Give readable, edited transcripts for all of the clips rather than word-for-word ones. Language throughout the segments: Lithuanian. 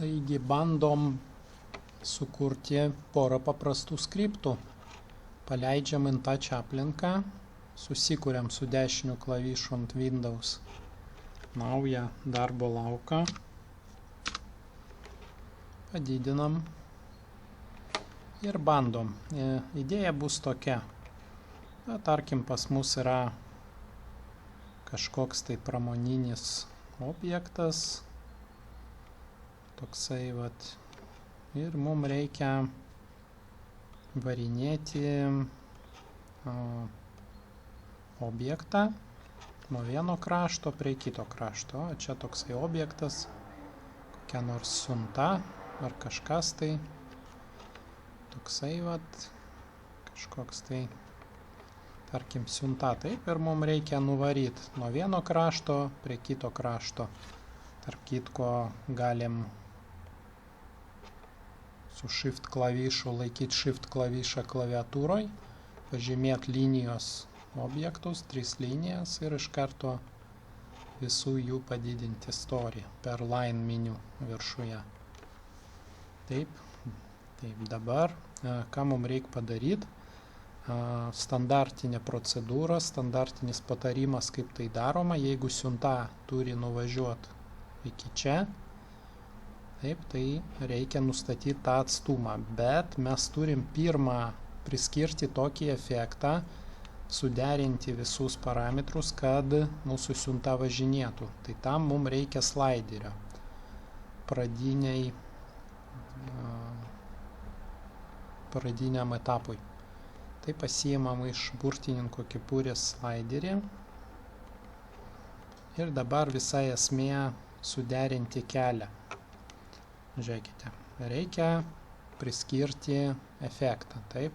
Taigi bandom sukurti porą paprastų skriptų. Paleidžiam InTouch aplinką, susikuriam su dešiniu klavišu ant Windows naują darbo lauką, padidinam ir bandom. Idėja bus tokia. Tarkim, pas mus yra kažkoks tai pramoninis objektas, toksai vat, ir mums reikia varinėti objektą nuo vieno krašto prie kito krašto. Čia toksai objektas, kokia nors siunta ar kažkas tai, toksai vat, kažkoks tai, tarkim, siunta, taip, ir mums reikia nuvaryti nuo vieno krašto prie kito krašto. Tarp kitko galim su Shift klavišu laikyti Shift klavišą klaviatūroj, pažymėti linijos objektus, 3 linijas ir iš karto visų jų padidinti storį per line meniu viršuje. Taip, dabar, ką mums reikia padaryti? Standartinė procedūra, standartinis patarimas, kaip tai daroma, jeigu siunta turi nuvažiuoti iki čia, taip, tai reikia nustatyti tą atstumą, bet mes turim pirmą priskirti tokį efektą, suderinti visus parametrus, kad mūsų siunta važinėtų. Tai tam mums reikia slaiderio pradiniam etapui. Tai pasiimam iš burtininko kepurės slaiderį ir dabar visa esmė suderinti kelią. Žiūrėkite, reikia priskirti efektą, taip,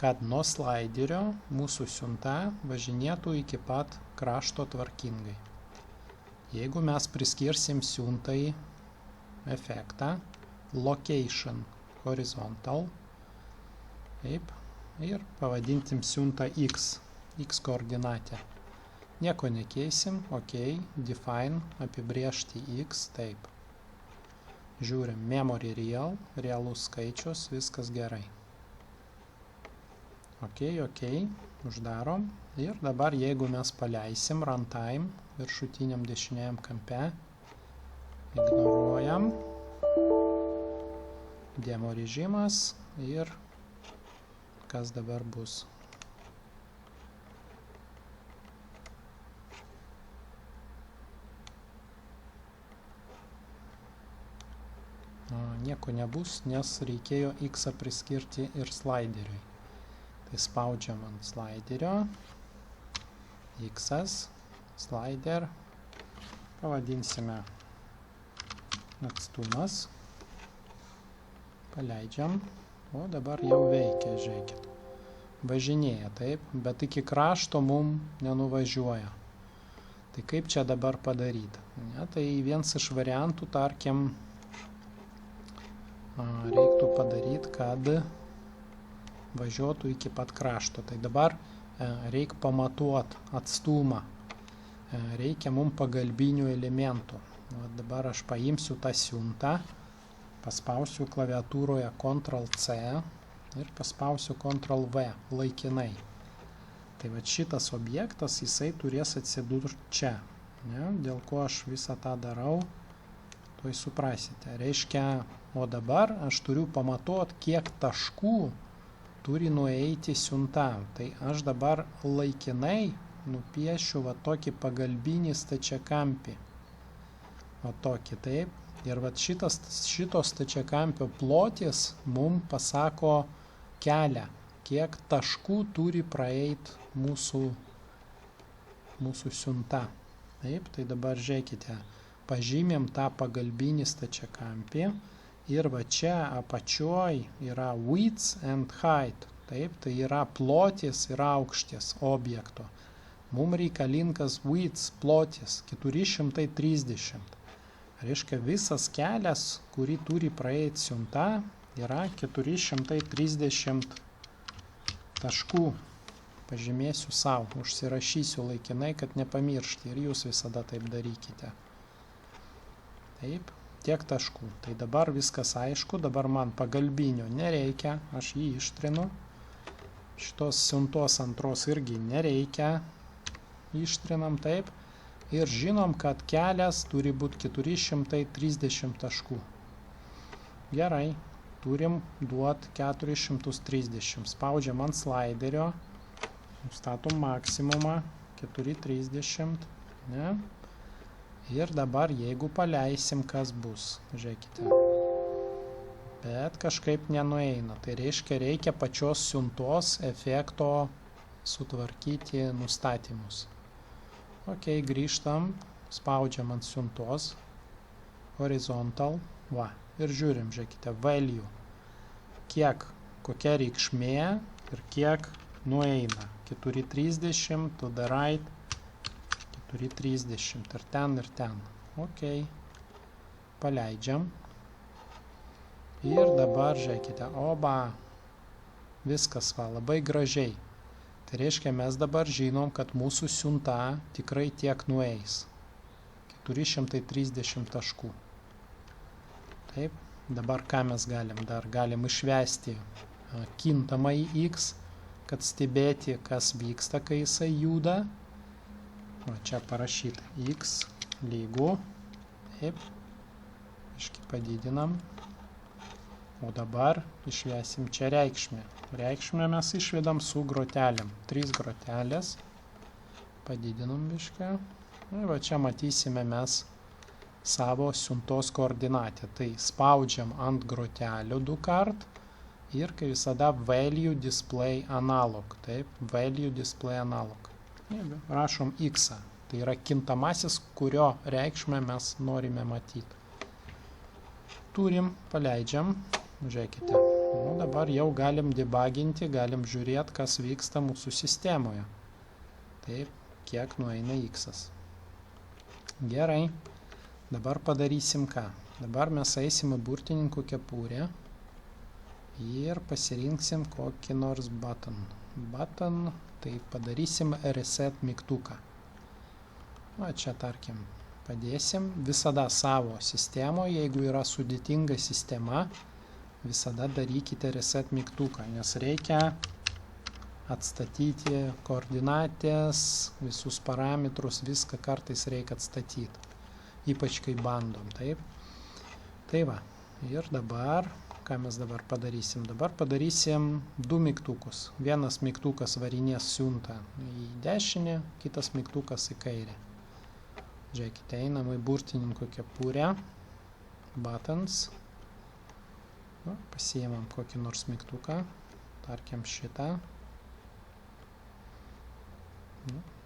kad nuo slaiderio mūsų siunta važinėtų iki pat krašto tvarkingai. Jeigu mes priskirsim siuntai efektą location horizontal, taip, ir pavadintim siuntą X koordinatę. Nieko nekeisim, ok, define, apibrėžti X, taip. Žiūrim, memory real, realus skaičius, viskas gerai. Ok, uždarom. Ir dabar, jeigu mes paleisim runtime viršutiniam dešiniajam kampe, ignoruojam, demo režimas ir kas dabar bus. Nieko nebus, nes reikėjo X priskirti ir slaideriui. Tai spaudžiam ant slaiderio, X, slider, pavadinsime atstumas, paleidžiam, o dabar jau veikia, žiūrėkit. Važinėja, taip, bet iki krašto mum nenuvažiuoja. Tai kaip čia dabar padaryti? Tai vienas iš variantų, tarkim, reiktų padaryti, kad važiuotų iki pat krašto. Tai dabar reikia pamatuoti atstumą. Reikia mums pagalbinių elementų. Dabar aš paimsiu tą siuntą, paspausiu klaviatūroje Ctrl+C ir paspausiu Ctrl+V laikinai. Tai va šitas objektas, jisai turės atsidurti čia. Dėl ko aš visą tą darau, tuoj suprasite. Reiškia, o dabar aš turiu pamatuoti, kiek taškų turi nueiti siunta. Tai aš dabar laikinai nupiešiu va tokį pagalbinį stačiakampį. Va tokį, taip. Ir va šitos stačiakampio plotis mums pasako kelią, kiek taškų turi praeiti mūsų siunta. Taip, tai dabar žiūrėkite, pažymėm tą pagalbinį stačiakampį ir va čia apačioj yra width and height. Taip, tai yra plotis ir aukštis objekto. Mums reikalingas width plotis 430. Reiškia, visas kelias, kurį turi praeiti siunta, yra 430 taškų. Pažymėsiu savo, užsirašysiu laikinai, kad nepamiršti ir jūs visada taip darykite. Taip, tiek taškų. Tai dabar viskas aišku, dabar man pagalbinio nereikia, aš jį ištrinu. Šitos siuntos antros irgi nereikia, ištrinam taip. Ir žinom, kad kelias turi būti 430 taškų. Gerai, turim duoti 430. Spaudžiam ant slaiderio, nustatom maksimumą, 430. Ne? Ir dabar, jeigu paleisim, kas bus. Žiūrėkite. Bet kažkaip nenueina. Tai reiškia, reikia pačios siuntos efekto sutvarkyti nustatymus. Ok, grįžtam, spaudžiam ant siuntos, horizontal, va, ir žiūrim, žiūrėkite, value, kokia reikšmė ir kiek nueina. 430, to the right, 430, ir ten. Ok, paleidžiam. Ir dabar, žiūrėkite, oba, viskas va, labai gražiai. Tai reiškia, mes dabar žinom, kad mūsų siunta tikrai tiek nueis. 430 taškų. Taip, dabar ką mes galim? Dar galim išvesti kintamąjį x, kad stebėti, kas vyksta, kai jisai juda. O čia parašyta x lygu. Taip, iški padidinam. O dabar išvesim čia reikšmę. Reikšmę mes išvedam su grotelėm. 3 grotelės. Padidinam biškę. Ir va čia matysime mes savo siuntos koordinatę. Tai spaudžiam ant grotelių 2 kart. Ir kaip visada value display analog. Taip, value display analog. Rašom x. Tai yra kintamasis, kurio reikšmę mes norime matyti. Turim, paleidžiam. Žiūrėkite. O dabar jau galim debuginti, galim žiūrėti, kas vyksta mūsų sistemoje. Taip, kiek nueina x. Gerai. Dabar padarysim ką? Dabar mes eisim į burtininkų kepurę ir pasirinksim kokį nors button. Button, tai padarysim reset mygtuką. O čia, tarkim, padėsim visada savo sistemoje, jeigu yra sudėtinga sistema, visada darykite reset mygtuką, nes reikia atstatyti koordinatės, visus parametrus, viską kartais reikia atstatyti, ypač kai bandom, taip. Tai va, ir dabar, ką mes dabar padarysim? Dabar padarysim 2 mygtukus. Vienas mygtukas varinės siuntą į dešinę, kitas mygtukas į kairę. Žiūrėkite, einam į burtininkų kepurę, buttons. Pasiėmam kokį nors mygtuką, tarkim šitą.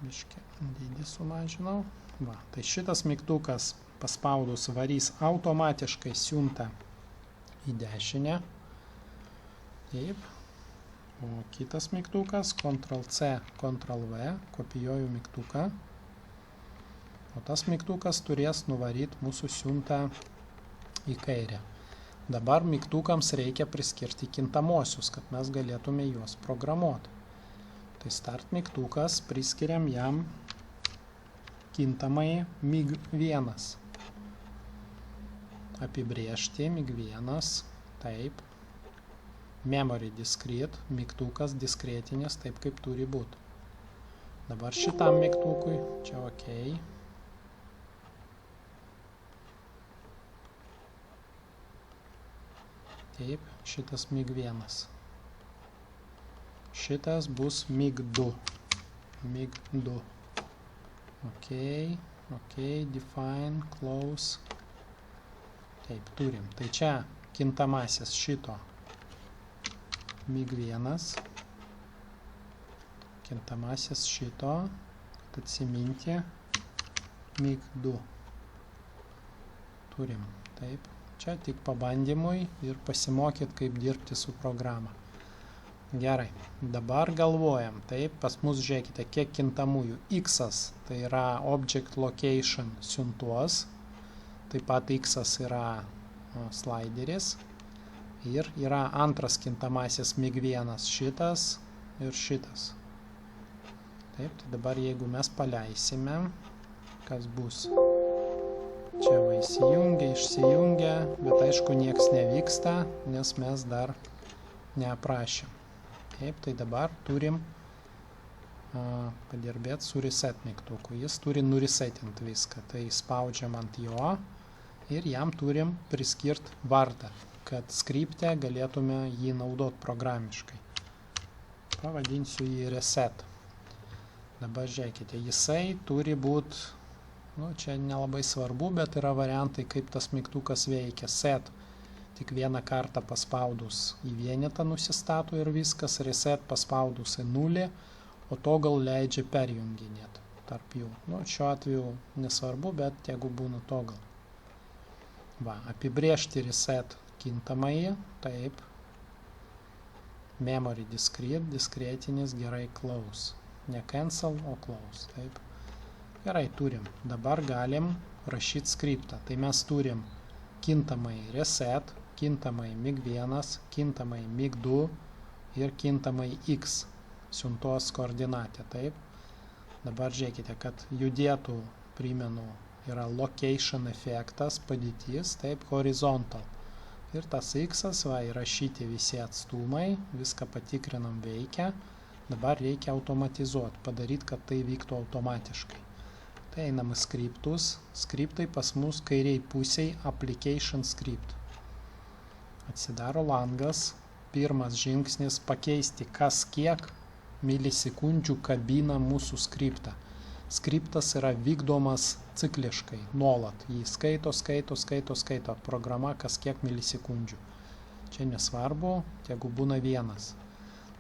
Biškį dydį sumažinau. Va, tai šitas mygtukas paspaudus varys automatiškai siuntą į dešinę. Taip. O kitas mygtukas, Ctrl+C, Ctrl+V, kopijuoju mygtuką. O tas mygtukas turės nuvaryti mūsų siuntą į kairę. Dabar mygtukams reikia priskirti kintamosius, kad mes galėtume juos programuoti. Tai start mygtukas, priskiriam jam kintamai mig1. Apibrėžti mig1, taip. Memory discrete, mygtukas diskretinis, taip kaip turi būti. Dabar šitam mygtukui, čia ok. Taip, šitas mig1. Šitas bus mig2. Mig2. Ok, define, close. Taip, turim. Tai čia kintamasis šito mig1. Kintamasis šito, kad atsiminti, mig2. Turim, taip. Čia tik pabandymui ir pasimokyti, kaip dirbti su programa. Gerai, dabar galvojam. Taip, pas mus žiūrėkite, kiek kintamųjų. X tai yra object location siuntos. Taip pat X yra slideris. Ir yra antras kintamasis mig1, šitas ir šitas. Taip, tai dabar jeigu mes paleisime, kas bus? Čia va įsijungia, išsijungia, bet aišku nieks nevyksta, nes mes dar neaprašėm. Taip, tai dabar turim padirbėti su reset mygtuku. Jis turi nuresetinti viską. Tai spaudžiam ant jo ir jam turim priskirti vardą, kad skripte galėtume jį naudoti programiškai. Pavadinsiu jį reset. Dabar žiūrėkite, jisai turi būti, čia nelabai svarbu, bet yra variantai, kaip tas mygtukas veikia. Set tik vieną kartą paspaudus į vienetą nusistato ir viskas, reset paspaudus į nulį, o toggle leidžia perjunginėti tarp jų. Šiuo atveju nesvarbu, bet jeigu būna toggle. Apibrėžti reset kintamąjį, taip. Memory discrete, discretinis gerai close. Ne cancel, o close, taip. Gerai, turim. Dabar galim rašyti skriptą. Tai mes turim kintamąjį reset, kintamąjį mig1, kintamąjį mig2 ir kintamąjį x siuntos koordinatė, taip. Dabar žiūrėkite, kad judėtų, primenu, yra location efektas, padėtis, taip, horizontal. Ir tas x-as, įrašyti visi atstumai, viską patikrinam veikia. Dabar reikia automatizuoti, padaryti, kad tai vyktų automatiškai. Tai einam į skriptus. Skriptai pas mus kairiai pusiai application script. Atsidaro langas. Pirmas žingsnis pakeisti kas kiek milisekundžių kabina mūsų skriptą. Skriptas yra vykdomas cikliškai, nuolat. Jį skaito programa kas kiek milisekundžių. Čia nesvarbu, jeigu būna vienas.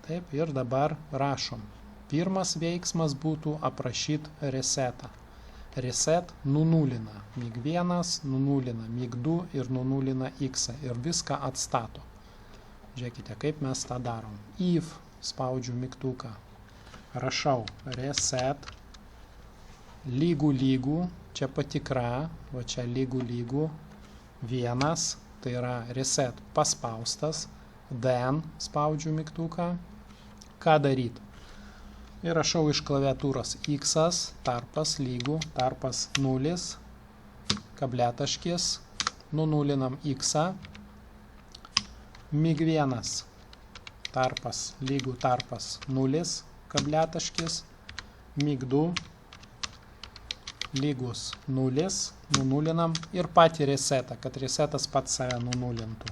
Taip, ir dabar rašom. Pirmas veiksmas būtų aprašyti resetą. Reset nunulina mig1, nunulina mig2 ir nunulina x ir viską atstato. Žiūrėkite, kaip mes tą darom. If, spaudžiu mygtuką, rašau reset, lygų, čia patikra, va čia lygų, vienas, tai yra reset paspaustas, then spaudžiu mygtuką, ką daryti. Ir rašau iš klaviatūros x, tarpas lygų, tarpas 0, kabletaškis, nunulinam x, mig1, tarpas lygų, tarpas 0, kabletaškis, mig2, lygus 0, nunulinam ir patį resetą, kad resetas pats save nunulintų.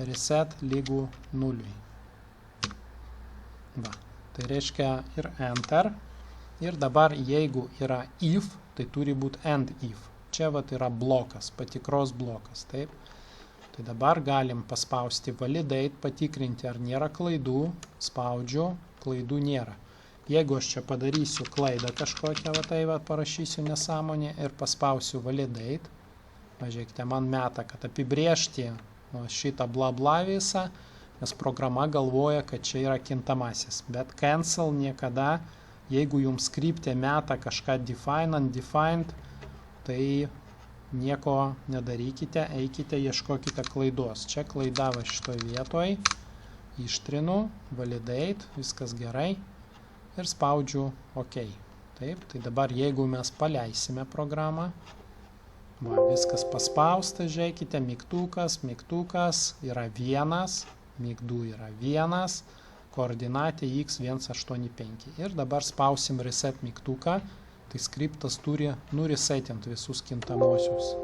Reset lygų 0. Tai reiškia ir enter. Ir dabar jeigu yra if, tai turi būti end if. Čia yra blokas, patikros blokas. Taip. Tai dabar galim paspausti validate, patikrinti ar nėra klaidų. Spaudžiu, klaidų nėra. Jeigu aš čia padarysiu klaidą kažkokią, parašysiu nesąmonę ir paspausiu validate, žiūrėkite, man meta, kad apibrėžti šitą bla bla visą, nes programa galvoja, kad čia yra kintamasis. Bet cancel niekada, jeigu jums skriptė meta kažką define, undefined, tai nieko nedarykite, eikite, ieškokite klaidos. Čia klaida va šitoj vietoj, ištrinu, validate, viskas gerai. Ir spaudžiu OK. Taip, tai dabar jeigu mes paleisime programą, viskas paspausta, žiūrėkite, mygtukas yra 1, mig2 yra 1, koordinatė x185. Ir dabar spausim reset mygtuką, tai skriptas turi nuresetinti visus kintamosius.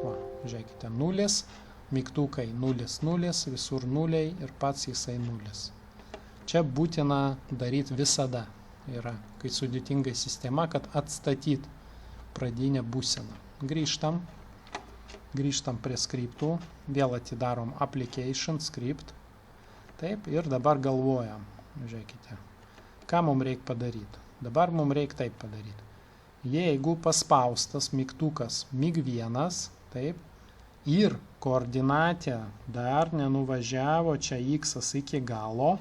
Žiūrėkite, 0, mygtukai 0, 0, visur 0 ir pats jisai 0. Čia būtina daryti visada. Yra, kai sudėtingai sistema, kad atstatyti pradinę būseną. Grįžtam prie skriptų, vėl atidarom application script. Taip, ir dabar galvojam, žiūrėkite, ką mums reikia padaryti. Dabar mums reikia taip padaryti. Jeigu paspaustas mygtukas mig1, taip, ir koordinatė dar nenuvažiavo čia x iki galo,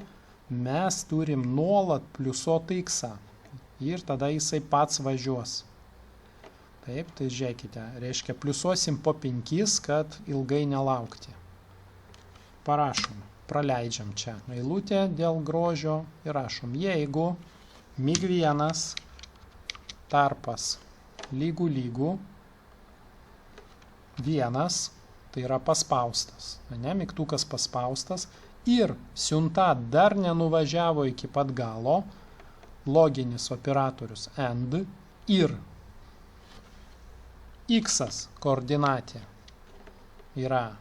mes turim nuolat pliusuoti x ir tada jisai pats važiuos. Taip, tai žiūrėkite, reiškia pliusuosim po 5, kad ilgai nelaukti. Parašom, praleidžiam čia eilutę dėl grožio ir rašom, jeigu mig1 tarpas lygų, vienas, tai yra paspaustas, ne, mygtukas paspaustas ir siunta dar nenuvažiavo iki pat galo, loginis operatorius AND ir X koordinatė yra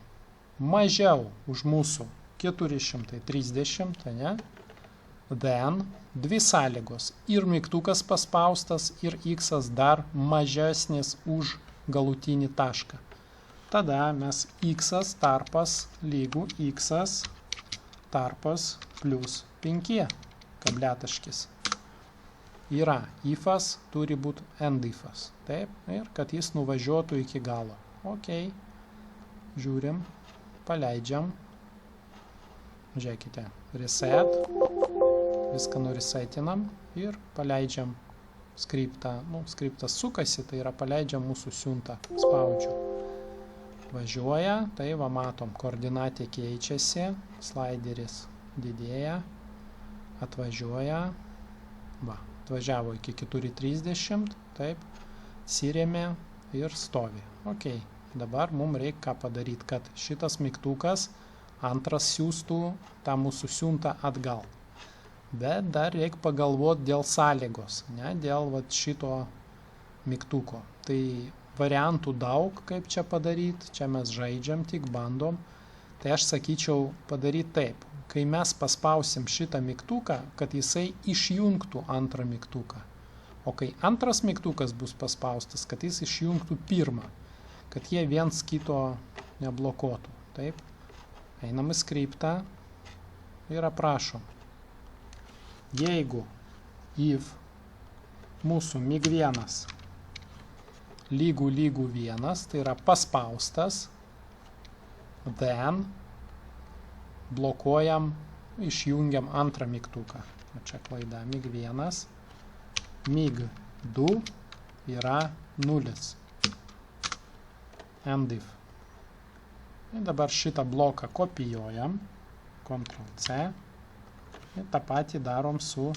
mažiau už mūsų 430, ne? Then dvi sąlygos ir mygtukas paspaustas ir X dar mažesnis už galutinį tašką. Tada mes X tarpas lygų X tarpas plus 5 kabliataškis. Yra ifas, turi būti end ifas. Taip, ir kad jis nuvažiuotų iki galo. Ok, žiūrim, paleidžiam. Žiūrėkite, reset. Viską nuresetinam ir paleidžiam skriptą. Nu, skriptas sukasi, tai yra paleidžiam mūsų siuntą. Spaudžiu. Važiuoja, tai va matom, koordinatė keičiasi, slideris didėja, atvažiuoja, va, atvažiavo iki 4.30, taip, atsirėmė ir stovi. Ok, dabar mums reikia ką padaryti, kad šitas mygtukas antras siūstų tą mūsų siuntą atgal. Bet dar reikia pagalvoti dėl sąlygos, ne, dėl vat, šito mygtuko. Tai variantų daug, kaip čia padaryti, čia mes žaidžiam, tik bandom. Tai aš sakyčiau padaryti taip, kai mes paspausim šitą mygtuką, kad jisai išjungtų antrą mygtuką. O kai antras mygtukas bus paspaustas, kad jis išjungtų pirmą, kad jie viens kito neblokuotų. Taip, einam į skriptą ir aprašom. Jeigu if mūsų mig1 lygų 1, tai yra paspaustas, then blokuojam, išjungiam antrą mygtuką. Čia klaida, mig1, mig2 yra 0. End if. Ir dabar šitą bloką kopijuojam, Ctrl+C, ir tą patį darom su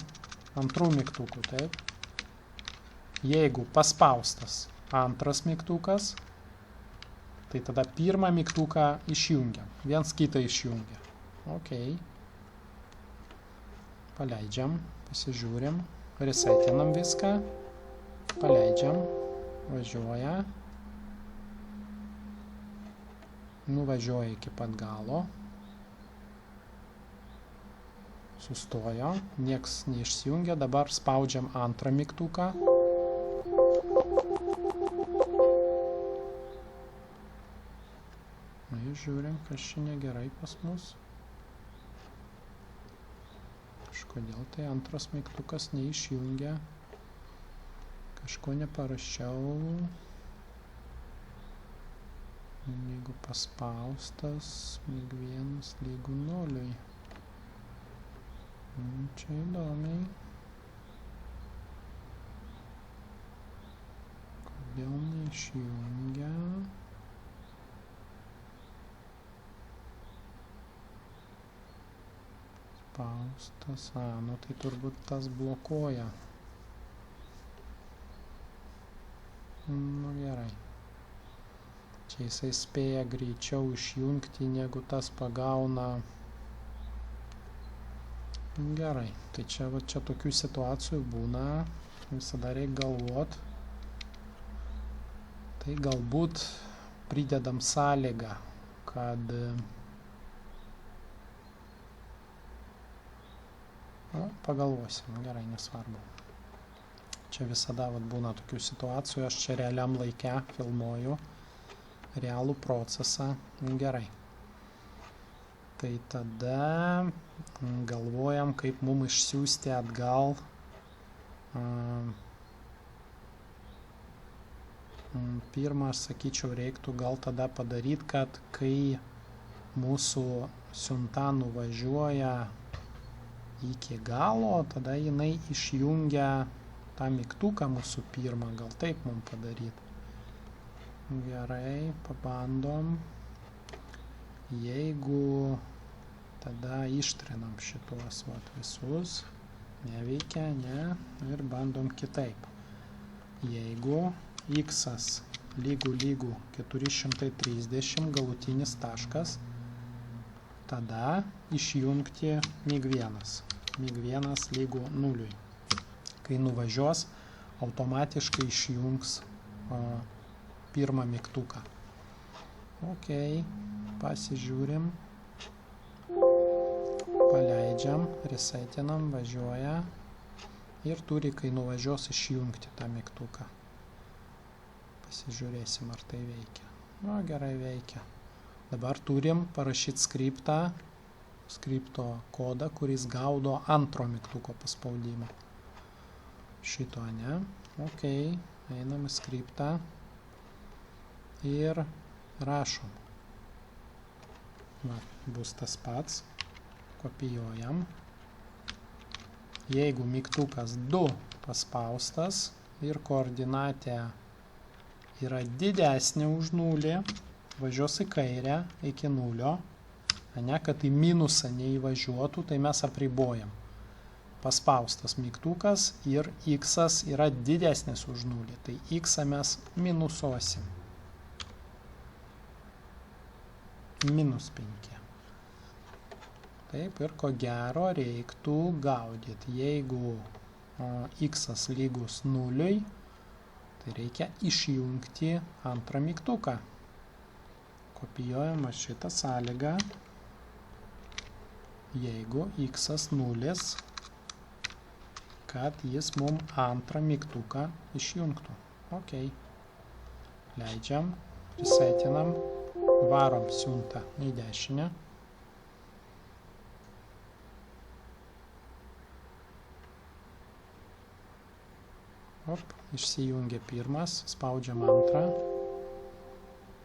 antrų mygtuku. Taip. Jeigu paspaustas antras mygtukas, tai tada pirmą mygtuką išjungiam. Viens kitą išjungia. Ok. Paleidžiam, pasižiūrim, resetinam viską, paleidžiam, važiuoja, nuvažiuoja iki pat galo, sustojo, nieks neišsijungia, dabar spaudžiam antrą mygtuką. Ir žiūrim, kas čia negerai pas mus. Kažkodėl tai antras mygtukas neišjungia. Kažko neparašiau. Jeigu paspaustas, mig1 lygų 0. Čia įdomiai. Kodėl neišjungia? Paustas, nu tai turbūt tas blokuoja. Nu gerai. Čia jisai spėja greičiau išjungti, negu tas pagauna. Gerai, tai čia tokių situacijų būna, visada reikia galvot. Tai galbūt pridedam sąlygą, kad pagalvosim, gerai, nesvarbu. Čia visada būna tokių situacijų, aš čia realiam laike filmuoju realų procesą, gerai. Tai tada galvojam, kaip mums išsiųsti atgal pirmą, aš sakyčiau, reiktų gal tada padaryti, kad kai mūsų siunta nuvažiuoja iki galo, tada jinai išjungia tą mygtuką mūsų pirmą, gal taip mums padaryti. Gerai, pabandom. Jeigu tada ištrinam šitos visus, neveikia, ne, ir bandom kitaip. Jeigu x lygų 430 galutinis taškas. Tada išjungti mig1. mig1 lygu 0. Kai nuvažiuos, automatiškai išjungs pirmą mygtuką. Ok, pasižiūrim, paleidžiam, resetinam, važiuoja ir turi, kai nuvažiuos, išjungti tą mygtuką. Pasižiūrėsim, ar tai veikia. O, gerai veikia. Dabar turim parašyti skripto kodą, kuris gaudo antro mygtuko paspaudimą. Šito, ne? Ok, einam į skriptą ir rašom. Va, bus tas pats. Kopijuojam. Jeigu mygtukas 2 paspaustas ir koordinatė yra didesnė už 0, važiuos į kairę iki 0, ne, kad į minusą neįvažiuotų, tai mes apribojam. Paspaustas mygtukas ir x yra didesnis už 0, tai x mes minusuosim. -5. Taip, ir ko gero reiktų gaudyti. Jeigu x lygus 0, tai reikia išjungti antrą mygtuką. Kopijuojama šitą sąlygą. Jeigu x 0, kad jis mum antrą mygtuką išjungtų. Ok. Leidžiam, resetinam, varom siuntą į dešinę. Išsijungia pirmas, spaudžiam antrą.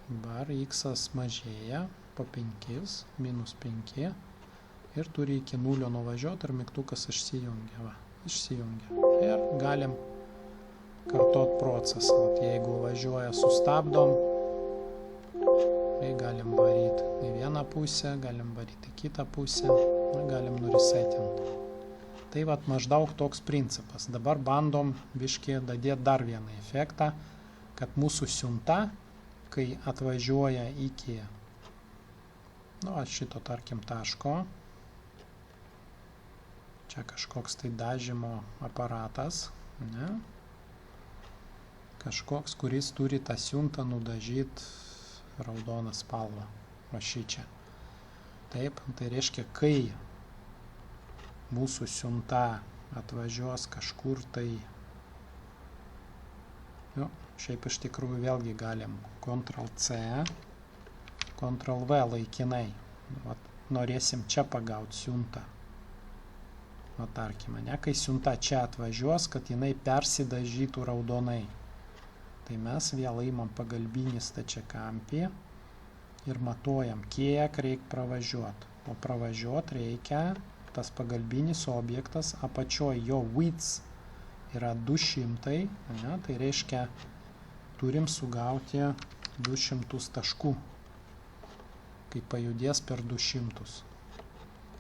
Dabar x mažėja po 5, -5. Ir turi iki 0 nuvažiuoti ir mygtukas išsijungia. Va, išsijungia. Ir galim kartot procesą. Jeigu važiuoja, sustabdom. Tai galim varyti į vieną pusę, galim varyti į kitą pusę. Galim nuresetinti. Tai vat maždaug toks principas. Dabar bandom biškį dadėti dar vieną efektą, kad mūsų siunta, kai atvažiuoja iki šito, tarkim, taško, čia kažkoks tai dažymo aparatas, ne? Kažkoks, kuris turi tą siuntą nudažyti raudoną spalvą, va šičia. Taip, tai reiškia, kai mūsų siunta atvažiuos kažkur tai, šiaip iš tikrųjų vėlgi galim Ctrl+C, Ctrl+V laikinai. Norėsim čia pagauti siuntą. Tarkime, ne, kai siunta čia atvažiuos, kad jinai persidažytų raudonai. Tai mes vėl įmam pagalbinį stačiakampį ir matuojam, kiek reikia pravažiuoti. O pravažiuoti reikia, tas pagalbinis objektas, apačioj jo width yra 200, ne, tai reiškia, turim sugauti 200 taškų, kai pajudės per 200.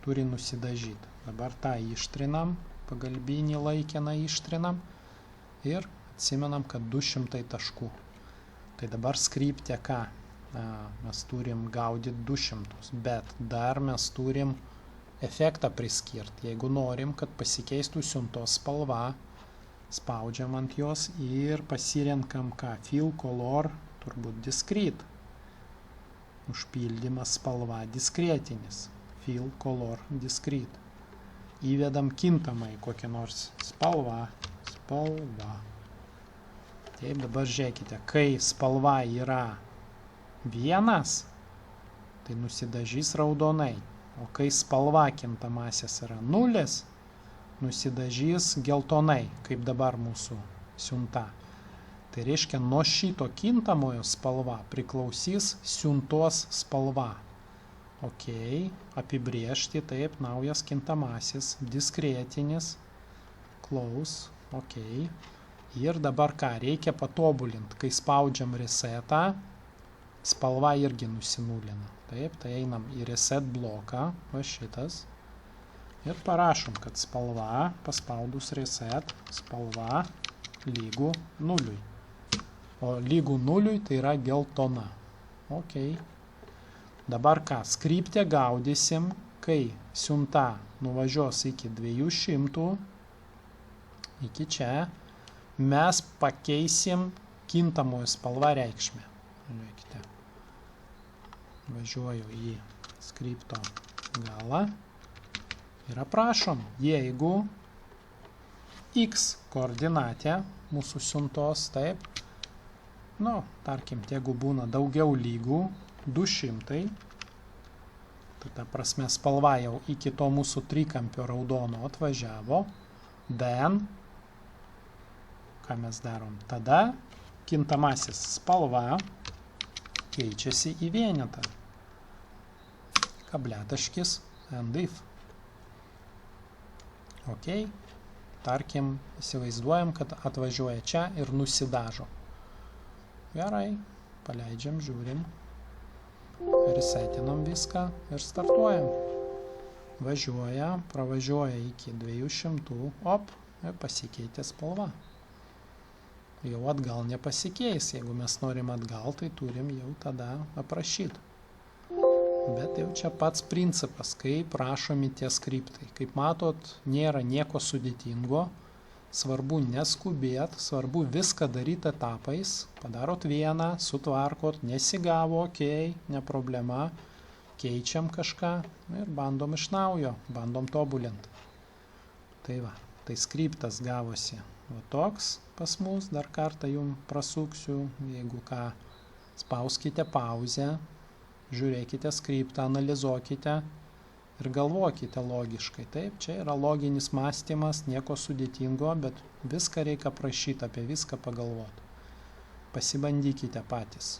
Turi nusidažyti. Dabar tą ištrinam, pagalbinį laikiną ištrinam ir atsimenam, kad 200 taškų. Tai dabar skripte ką? Mes turim gaudyti 200, bet dar mes turim efektą priskirti. Jeigu norim, kad pasikeistų siuntos spalva, spaudžiam ant jos ir pasirenkam ką? Fill color, turbūt discrete. Užpildymas spalva diskretinis. Fill color discrete. Įvedam kintamai kokią nors spalvą. Taip, dabar žiūrėkite, kai spalva yra 1, tai nusidažys raudonai. O kai spalva kintamasis yra 0, nusidažys geltonai, kaip dabar mūsų siunta. Tai reiškia, nuo šito kintamojo spalva priklausys siuntos spalva. Ok, apibrėžti, taip, naujas kintamasis, diskretinis, close, ok. Ir dabar ką, reikia patobulinti, kai spaudžiam resetą, spalva irgi nusinulina. Taip, tai einam į reset bloką, va šitas, ir parašom, kad spalva, paspaudus reset, spalva lygu 0. o lygų 0 tai yra geltona. Ok. Dabar ką? Skriptę gaudysim, kai siunta nuvažiuos iki 200, iki čia, mes pakeisim kintamojo spalva reikšmę. Žiūrėkite. Važiuoju į skripto galą ir aprašom, jeigu X koordinatė mūsų siuntos, taip, tarkim, jeigu būna daugiau lygų, 200, tai ta prasme spalva jau iki to mūsų trikampio raudono atvažiavo, then, ką mes darom, tada kintamasis spalva keičiasi į vienetą. Kabletaškis and if. Ok. Tarkim, įsivaizduojam, kad atvažiuoja čia ir nusidažo. Gerai, paleidžiam, žiūrim, resetinam viską ir startuojam. Važiuoja, pravažiuoja iki 200, ir pasikeitė spalva. Jau atgal nepasikeis, jeigu mes norim atgal, tai turim jau tada aprašyti. Bet jau čia pats principas, kaip rašomi tie skriptai. Kaip matot, nėra nieko sudėtingo, svarbu neskubėt, svarbu viską daryti etapais, padarot vieną, sutvarkot, nesigavo, ok, ne problema, keičiam kažką ir bandom iš naujo, bandom tobulinti. Tai va, tai skriptas gavosi va toks pas mus, dar kartą jum prasuksiu, jeigu ką, spauskite pauzę, žiūrėkite skriptą, analizuokite ir galvokite logiškai. Taip, čia yra loginis mąstymas, nieko sudėtingo, bet viską reikia prašyti, apie viską pagalvoti. Pasibandykite patys.